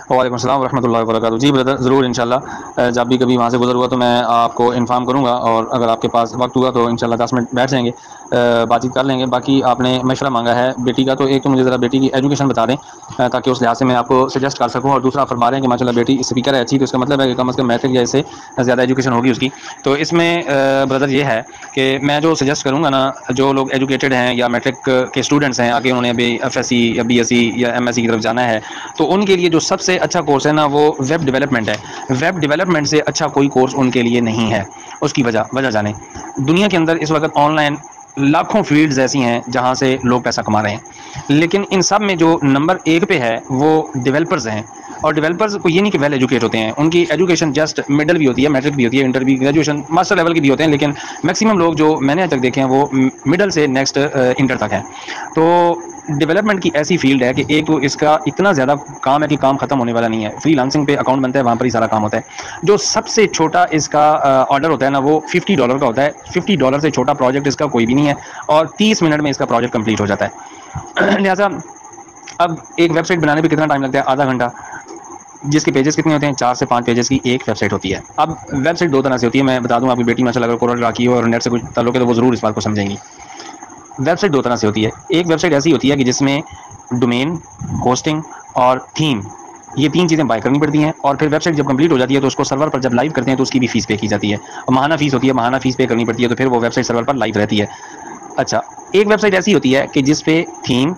वालेकुम अस्सलाम रहमतुल्लाहि व बरकातहू। जी ब्रदर, ज़रूर इंशाल्लाह जब भी कभी वहाँ से गुजर हुआ तो मैं आपको इन्फॉर्म करूँगा, और अगर आपके पास वक्त हुआ तो इंशाल्लाह 10 मिनट बैठ जाएंगे, बातचीत कर लेंगे। बाकी आपने मशवरा मांगा है बेटी का, तो एक तो मुझे ज़रा बेटी की एजुकेशन बता दें ताकि उस लिहाज से मैं आपको सजेस्ट कर सकूँ। और दूसरा, आप फरमा रहे हैं कि माशाल्लाह बेटी स्पीकर है अच्छी, तो इसका मतलब है कि कम अज़ कम मैट्रिक या इससे ज़्यादा एजुकेशन होगी उसकी। तो इसमें ब्रदर ये है कि मैं जो सजेस्ट करूँगा ना, जो लोग एजुकेटेड हैं या मैट्रिक के स्टूडेंट्स हैं, आगे उन्होंने अभी FSC या BSc या MSc की तरफ जाना है, तो उनके लिए जो सबसे अच्छा कोर्स है ना वो वेब डेवलपमेंट है। वेब डेवलपमेंट से अच्छा कोई कोर्स उनके लिए नहीं है। उसकी वजह वजह जाने, दुनिया के अंदर इस वक्त ऑनलाइन लाखों फील्ड्स ऐसी हैं जहां से लोग पैसा कमा रहे हैं, लेकिन इन सब में जो नंबर एक पे है वो डेवलपर्स हैं। और डेवलपर्स को ये नहीं कि वेल एजुकेट होते हैं, उनकी एजुकेशन जस्ट मिडल भी होती है, मैट्रिक भी होती है, इंटर भी, ग्रेजुएशन, मास्टर लेवल के भी होते हैं, लेकिन मैक्सिमम लोग जो मैंने आज तक देखे हैं वो मिडल से नेक्स्ट इंटर तक हैं। तो डेवलपमेंट की ऐसी फील्ड है कि एक तो इसका इतना ज़्यादा काम है कि काम खत्म होने वाला नहीं है। फ्रीलांसिंग पे अकाउंट बनता है, वहाँ पर ही सारा काम होता है। जो सबसे छोटा इसका ऑर्डर होता है ना वो $50 का होता है। $50 से छोटा प्रोजेक्ट इसका कोई भी नहीं है, और 30 मिनट में इसका प्रोजेक्ट कंप्लीट हो जाता है। लिहाजा अब एक वेबसाइट बनाने पे कितना टाइम लगता है? आधा घंटा। जिसके पेजेस कितने होते हैं? 4 से 5 पेजेस की एक वेबसाइट होती है। अब वेबसाइट दो तरह से होती है, मैं बता दूं, आपकी बेटी माशाल्लाह अगर कोरल राखी हो और नेट से कुछ ताल्लुक है तो वो ज़रूर इस बात को समझेंगी। वेबसाइट दो तरह से होती है। एक वेबसाइट ऐसी होती है कि जिसमें डोमेन, होस्टिंग और थीम, ये 3 चीज़ें बाय करनी पड़ती हैं, और फिर वेबसाइट जब कंप्लीट हो जाती है तो उसको सर्वर पर जब लाइव करते हैं तो उसकी भी फीस पे की जाती है, और माहाना फीस होती है, माहाना फीस पे करनी पड़ती है, तो फिर वो वेबसाइट सर्वर पर लाइव रहती है। अच्छा, एक वेबसाइट ऐसी होती है कि जिस पे थीम,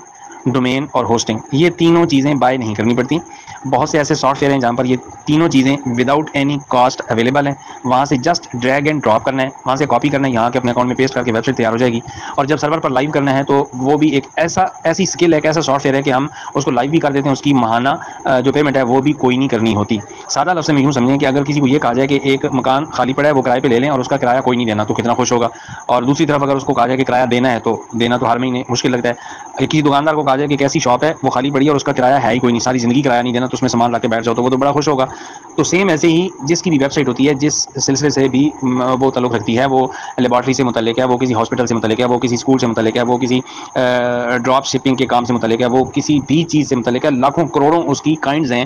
डोमेन और होस्टिंग, ये तीनों चीज़ें बाय नहीं करनी पड़ती। बहुत से ऐसे सॉफ्टवेयर हैं जहाँ पर ये तीनों चीज़ें विदाउट एनी कॉस्ट अवेलेबल हैं। वहाँ से जस्ट ड्रैग एंड ड्रॉप करना है, वहाँ से कॉपी करना है, यहाँ के अपने अकाउंट में पेस्ट करके वेबसाइट तैयार हो जाएगी। और जब सर्वर पर लाइव करना है तो वो भी एक ऐसी स्किल है, एक ऐसा सॉफ्टवेयर है कि हम उसको लाइव भी कर देते हैं, उसकी माहाना जो पेमेंट है वो भी कोई नहीं करनी होती। सादा लफ्ज़ में यूँ समझें कि अगर किसी को ये कहा जाए कि एक मकान खाली पड़ा है, वो किराए पे ले लें और उसका किराया कोई नहीं देना, तो कितना खुश होगा। और दूसरी तरफ अगर उसको कहा जाए कि किराया देना है, तो देना तो हर महीने मुश्किल लगता है। किसी दुकानदार को कहा जाए कि एक ऐसी शॉप है वो खाली पड़ी है और उसका किराया है ही कोई नहीं, सारी ज़िंदगी किराया नहीं देना, तो उसमें सामान ला के बैठ जाओ, तो वो तो बड़ा खुश होगा। तो सेम ऐसे ही जिसकी भी वेबसाइट होती है, जिस सिलसिले से भी वो ताल्लुक़ रखती है, वो लेबॉर्ट्री से मुतल्लिक है, वो किसी हॉस्पिटल से मुतल्लिक है, वो किसी स्कूल से मुतल्लिक है, वो किसी ड्रॉप शिपिंग के काम से मुतल्लिक है, वो किसी भी चीज़ से मुतल्लिक है, लाखों करोड़ों उसकी काइंड्स हैं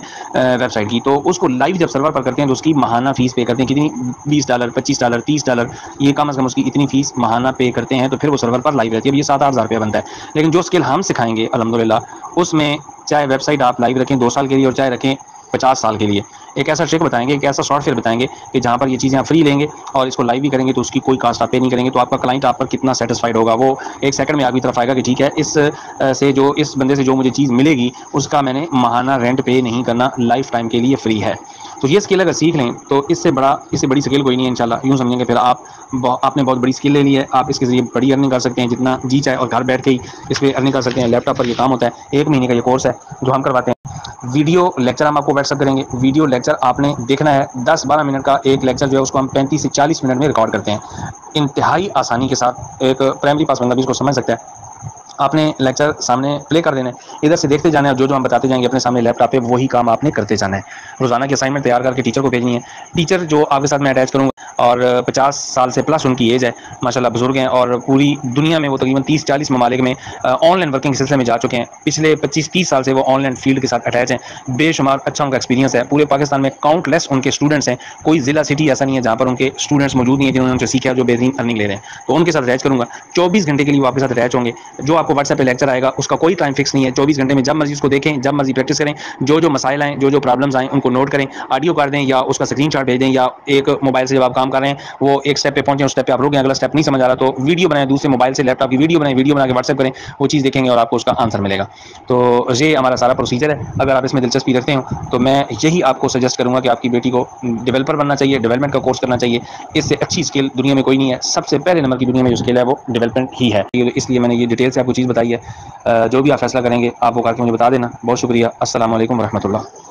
वेबसाइट की। तो उसको लाइव जब सर्वर पर करते हैं तो उसकी माहाना फ़ीस पे करते हैं। कितनी? $20, $25, $30, ये कम अज़ कम उसकी इतनी फ़ीस माहाना पे करते हैं, तो फिर वो सर्वर पर लाइव रहती है। अब ये 7-8 हज़ार रुपया बनता है। लेकिन जो स्किल हम सिखाएंगे अल्हम्दुलिल्लाह, उसमें चाहे वेबसाइट आप लाइव रखें 2 साल के लिए और चाहे रखें 50 साल के लिए, एक ऐसा ट्रिक बताएंगे, एक ऐसा सॉफ्टवेयर बताएंगे कि जहाँ पर ये चीज़ें आप फ्री लेंगे और इसको लाइव भी करेंगे तो उसकी कोई कास्ट आप पे नहीं करेंगे, तो आपका क्लाइंट आप पर कितना सेटिस्फाइड होगा। वो एक सेकंड में आपकी तरफ आएगा कि ठीक है, इस बंदे से जो मुझे चीज़ मिलेगी उसका मैंने माहाना रेंट पे नहीं करना, लाइफ टाइम के लिए फ्री है। तो ये स्किल अगर सीख लें तो इससे बड़ी स्किल कोई नहीं है इंशाल्लाह। यूँ समझेंगे फिर आपने बहुत बड़ी स्किल ले ली है, आप इसके ज़रिए बड़ी अर्निंग कर सकते हैं, जितना जी चाहे, और घर बैठ के ही इस पर अर्निंग कर सकते हैं। लैपटॉप पर ये काम होता है। 1 महीने का ये कोर्स है जो हम करवाते हैं। वीडियो लेक्चर हम आपको व्हाट्सअप करेंगे। वीडियो लेक्चर आपने देखना है, 10-12 मिनट का एक लेक्चर जो है उसको हम 35 से 40 मिनट में रिकॉर्ड करते हैं, इंतहाई आसानी के साथ। एक प्राइमरी पास बंदा भी इसको समझ सकता है। आपने लेक्चर सामने प्ले कर देना है, इधर से देखते जाना है, जो जो हम बताते जाएंगे अपने सामने लैपटॉप पे वही काम आपने करते जाना है। रोजाना की असाइनमेंट तैयार करके टीचर को भेजनी है। टीचर जो आपके साथ मैं अटैच करूँगा, और 50 साल से प्लस उनकी एज है, माशाल्लाह बुजुर्ग हैं, और पूरी दुनिया में वो तकरीबन 30-40 ममालिक में ऑनलाइन वर्किंग के सिलसिले में जा चुके हैं। पिछले 25-30 साल से वो ऑनलाइन फील्ड के साथ अटैच हैं। बेशुमार अच्छा उनका एक्सपीरियंस है। पूरे पाकिस्तान में काउंटलेस उनके स्टूडेंट्स हैं। कोई ज़िला सिटी ऐसा नहीं है जहाँ पर उनके स्टूडेंट्स मौजूद नहीं है जिन्होंने उनसे सीखा, जो बेहतरीन अर्निंग ले रहे हैं। तो उनके साथ अटैच करूँगा। 24 घंटे के लिए वो आपके साथ अटैच होंगे। जो आपको व्हाट्सएप पे लेक्चर आएगा उसका कोई टाइम फिक्स नहीं है। 24 घंटे में जब मर्जी उसको देखें, जब मर्जी प्रैक्टिस करें। जो जो मसाइल आएँ, जो जो प्रॉब्लम्स आएँ, उनको नोट करें, ऑडियो कर दें या उसका स्क्रीनशॉट भेज दें, या एक मोबाइल से जब आप काम कर रहे हैं वो एक स्टेप पे पहुंचे, उस स्टेप पे आप रुक गए, अगला स्टेप नहीं समझ आ रहा तो वीडियो बनाएं, दूसरे मोबाइल से लैपटॉप की वीडियो बनाएं, वीडियो बना के व्हाट्सएप करें, वो चीज़ देखेंगे और आपको उसका आंसर मिलेगा। तो ये हमारा सारा प्रोसीजर है। अगर आप इसमें दिलचस्पी रखते हो तो मैं यही आपको सजेस्ट करूँगा कि आपकी बेटी को डेवलपर बनना चाहिए, डेवलपमेंट का कोर्स करना चाहिए। इससे अच्छी स्किल दुनिया में कोई नहीं है। सबसे पहले नंबर की दुनिया में जो स्किल है वो डेवलपमेंट ही है। इसलिए मैंने ये डिटेल से आपको चीज़ बताई है। जो भी आप फैसला करेंगे आप वो करके मुझे बता देना। बहुत शुक्रिया। अस्सलाम वालेकुम रहमतुल्लाह।